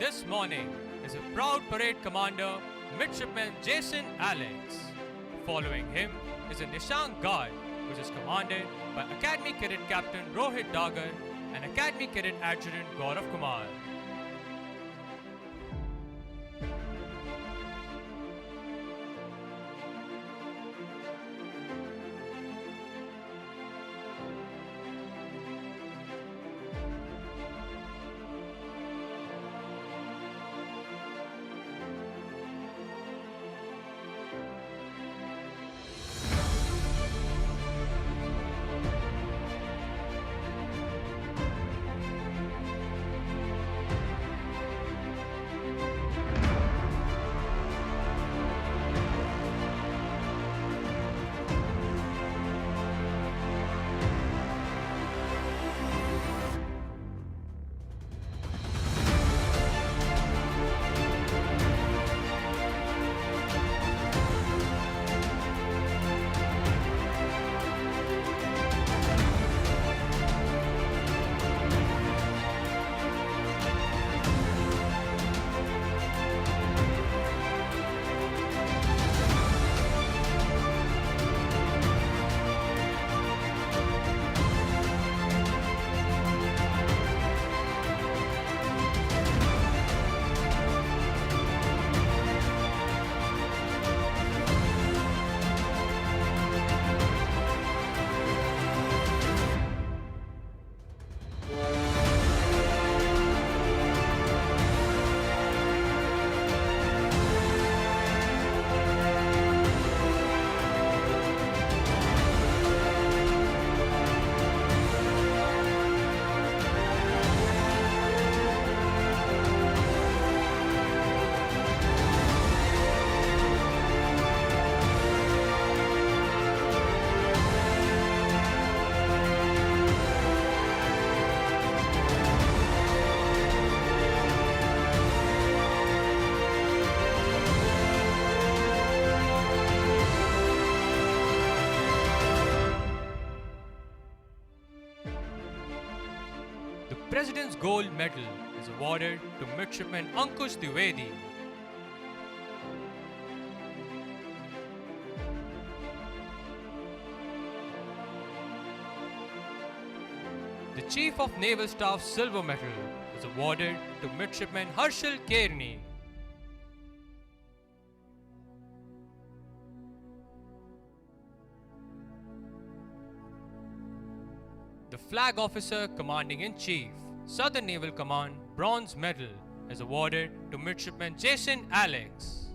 this morning is a proud parade commander, Midshipman Jason Alex. Following him is a Nishant Guard, which is commanded by Academy Cadet Captain Rohit Dagar and Academy Cadet Adjutant Gaurav Kumar. The President's Gold Medal is awarded to Midshipman Ankush Dwivedi. The Chief of Naval Staff Silver Medal is awarded to Midshipman Harshal Kearney. The Flag Officer Commanding-in-Chief, Southern Naval Command Bronze Medal is awarded to Midshipman Jason Alex.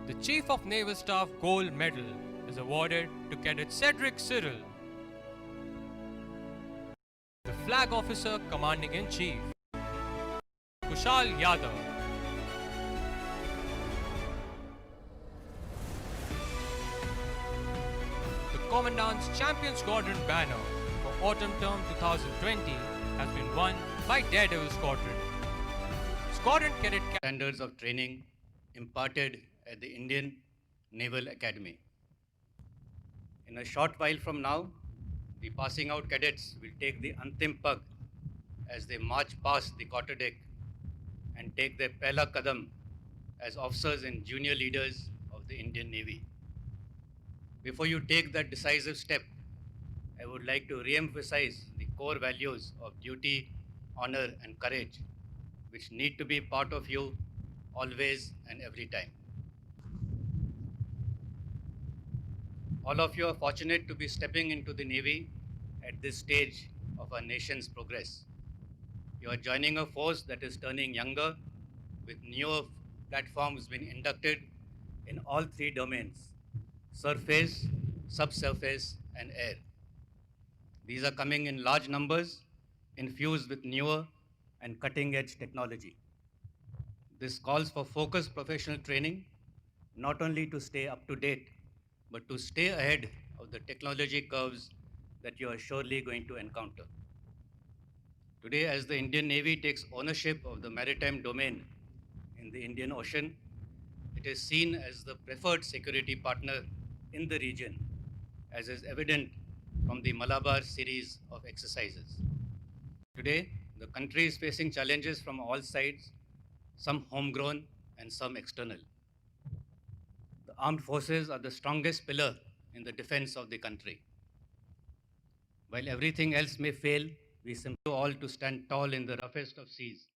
The Chief of Naval Staff Gold Medal is awarded to Cadet Cedric Cyril. The Flag Officer Commanding-in-Chief, Kushal Yadav. Commandant's Champion Squadron banner for Autumn Term 2020 has been won by Daredevil Squadron. Squadron Cadet Standards of training imparted at the Indian Naval Academy. In a short while from now, the passing out cadets will take the Antim Pag as they march past the quarterdeck and take their Pehla Kadam as officers and junior leaders of the Indian Navy. Before you take that decisive step, I would like to re-emphasize the core values of duty, honor, and courage, which need to be part of you always and every time. All of you are fortunate to be stepping into the Navy at this stage of our nation's progress. You are joining a force that is turning younger, with newer platforms being inducted in all three domains: surface, subsurface, and air. These are coming in large numbers, infused with newer and cutting-edge technology. This calls for focused professional training, not only to stay up to date, but to stay ahead of the technology curves that you are surely going to encounter. Today, as the Indian Navy takes ownership of the maritime domain in the Indian Ocean, it is seen as the preferred security partner in the region, as is evident from the Malabar series of exercises. Today, the country is facing challenges from all sides, some homegrown and some external. The armed forces are the strongest pillar in the defense of the country. While everything else may fail, we simply all to stand tall in the roughest of seas